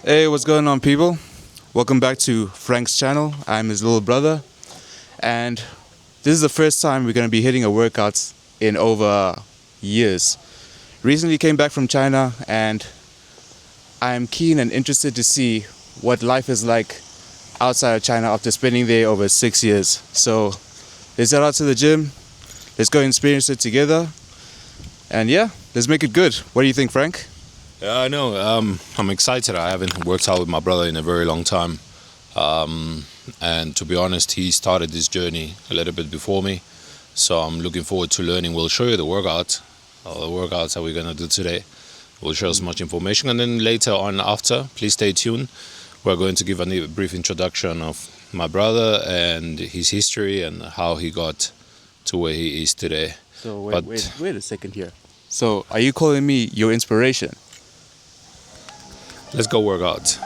Hey, what's going on, people? Welcome back to Frank's channel. I'm his little brother, and this is the first time we're going to be hitting a workout in over years. Recently came back from China, and I'm keen and interested to see what life is like outside of China after spending there over 6 years. So let's head out to the gym, let's go experience it together, and yeah, let's make it good. What do you think, Frank? Yeah, I know. I'm excited. I haven't worked out with my brother in a very long time. And to be honest, he started this journey a little bit before me. So I'm looking forward to learning. We'll show you the workouts that we're going to do today. We'll share as much information. And then later on after, please stay tuned. We're going to give a brief introduction of my brother and his history and how he got to where he is today. So wait a second here. So are you calling me your inspiration? Let's go work out.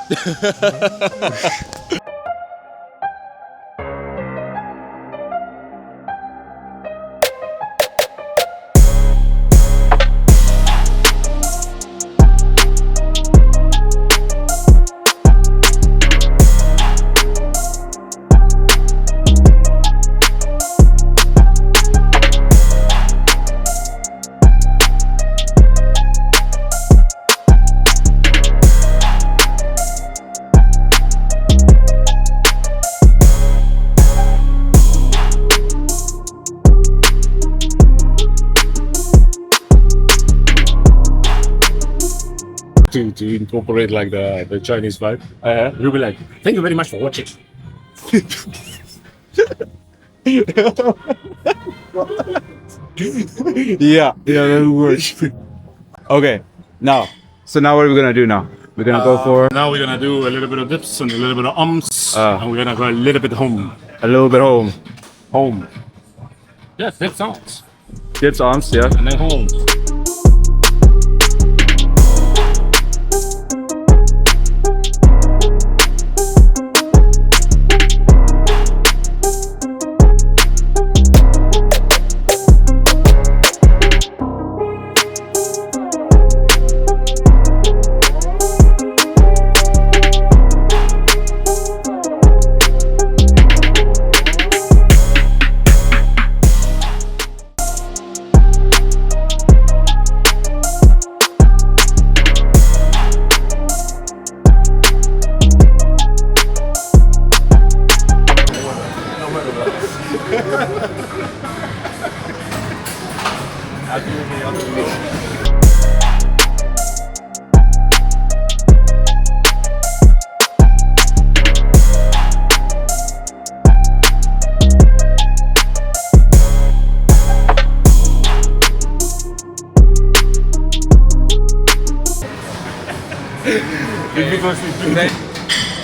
to incorporate like the Chinese vibe. You'll be like, thank you very much for watching. Yeah, that works. Okay, so now what are we gonna do now? We're gonna go for Now we're gonna do a little bit of dips and a little bit of ums, and we're gonna go a little bit home. a little bit home. Home. Yeah, dips arms. Dips, arms, yeah. And then home.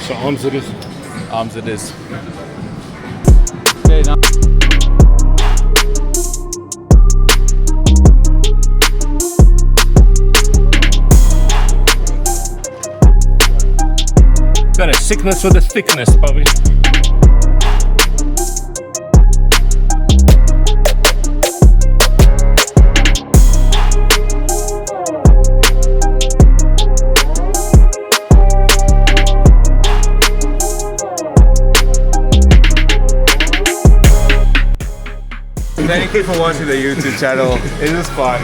So arms it is. Arms it is. Okay, now. Got a sickness for the thickness, Bobby. Thank you for watching the YouTube channel. It is fun.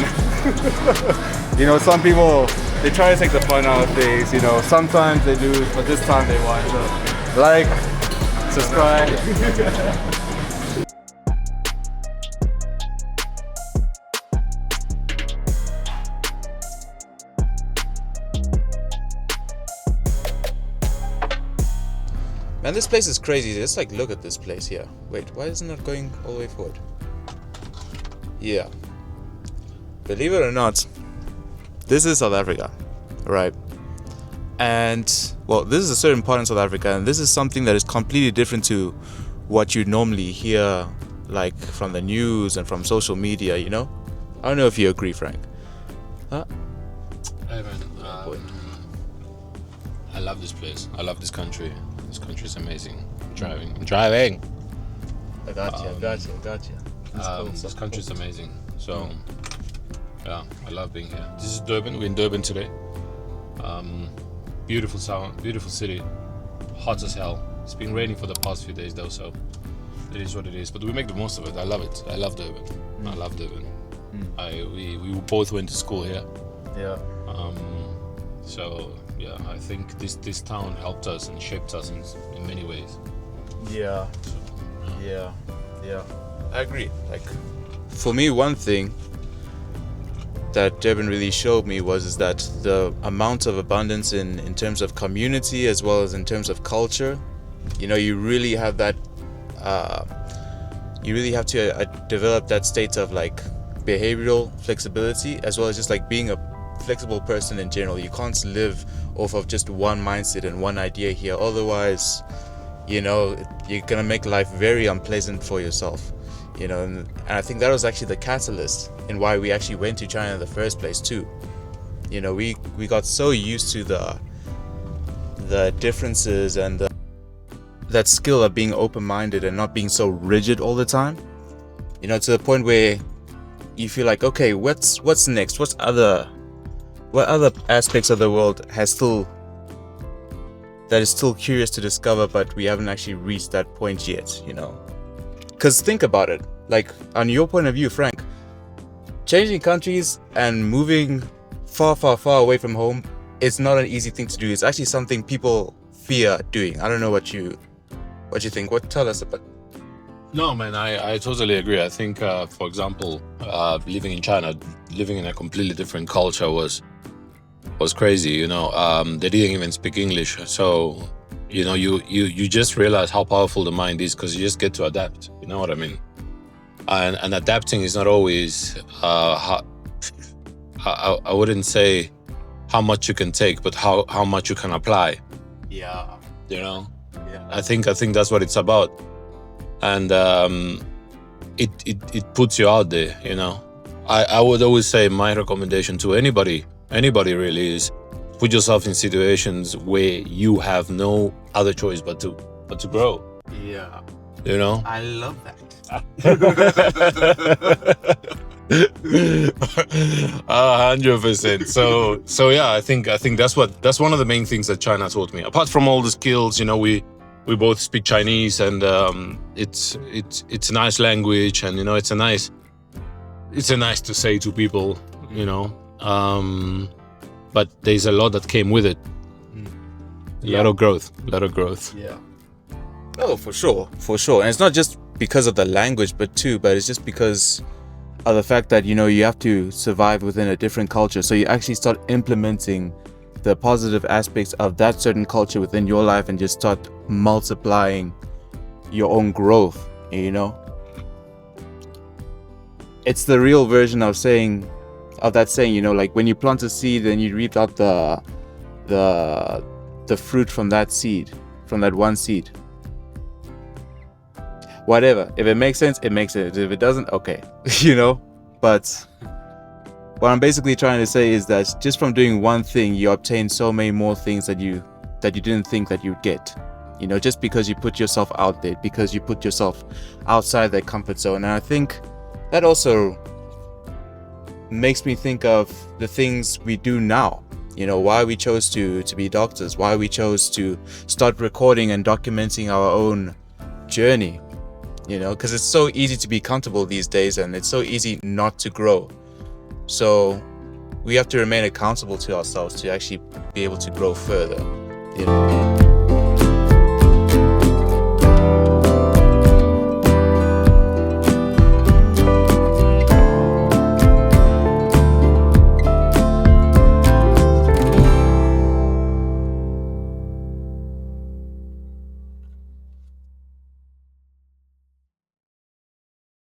Some people, they try to take the fun out of things, sometimes they do, but this time they want to like, subscribe. Man, this place is crazy. Just look at this place here. Wait, why isn't it going all the way forward? Yeah. Believe it or not, this is South Africa, right? And, well, this is a certain part in South Africa, and this is something that is completely different to what you normally hear, from the news and from social media, I don't know if you agree, Frank. Huh? Hey man, I love this place. I love this country. This country is amazing. I'm driving. I got you. This country is amazing. So, yeah, I love being here. This is Durban. We're in Durban today. Beautiful sound, beautiful city, hot as hell. It's been raining for the past few days though, so it is what it is. But we make the most of it. I love it. I love Durban. I love Durban. We both went to school here. Yeah. So yeah, I think this town helped us and shaped us in many ways. Yeah. Yeah. I agree. Like, for me, one thing that Durban really showed me is that the amount of abundance in terms of community as well as in terms of culture, you know, you really have that. You really have to develop that state of like behavioral flexibility as well as just like being a flexible person in general. You can't live off of just one mindset and one idea here. Otherwise, you know, you're gonna make life very unpleasant for yourself. You know, and I think that was actually the catalyst in why we actually went to China in the first place too. You know, we got so used to the differences and that skill of being open-minded and not being so rigid all the time. You know, to the point where you feel like, okay, what's next? What other aspects of the world that is still curious to discover, but we haven't actually reached that point yet, you know? Because think about it, like on your point of view, Frank, changing countries and moving far away from home, it's not an easy thing to do. It's actually something people fear doing. I don't know what you think. Tell us about. No, man, I totally agree. I think, for example, living in China, living in a completely different culture was crazy. You know, they didn't even speak English, so you know, you just realize how powerful the mind is because you just get to adapt. You know what I mean? And adapting is not always. I wouldn't say how much you can take, but how much you can apply. Yeah. You know. Yeah. I think that's what it's about, and it puts you out there. You know, I would always say my recommendation to anybody really is put yourself in situations where you have no other choice but to grow. Yeah. You know. I love that. 100%. So yeah, I think that's one of the main things that China taught me. Apart from all the skills, you know, we both speak Chinese, and it's a nice language, and you know, it's a nice to say to people, you know. But there's a lot that came with it. A lot of growth. Yeah. Oh, for sure. And it's not just because of the language, but it's just because of the fact that, you know, you have to survive within a different culture. So you actually start implementing the positive aspects of that certain culture within your life and just start multiplying your own growth, you know? It's the real version of that saying, you know, like when you plant a seed, then you reap out the fruit from that seed, from that one seed. Whatever. If it makes sense, it makes sense. If it doesn't, okay. You know? But what I'm basically trying to say is that just from doing one thing, you obtain so many more things that you didn't think that you'd get. You know, just because you put yourself out there, because you put yourself outside that comfort zone. And I think that also makes me think of the things we do now. You know, why we chose to be doctors, why we chose to start recording and documenting our own journey. You know, because it's so easy to be comfortable these days, and it's so easy not to grow. So we have to remain accountable to ourselves to actually be able to grow further, you know.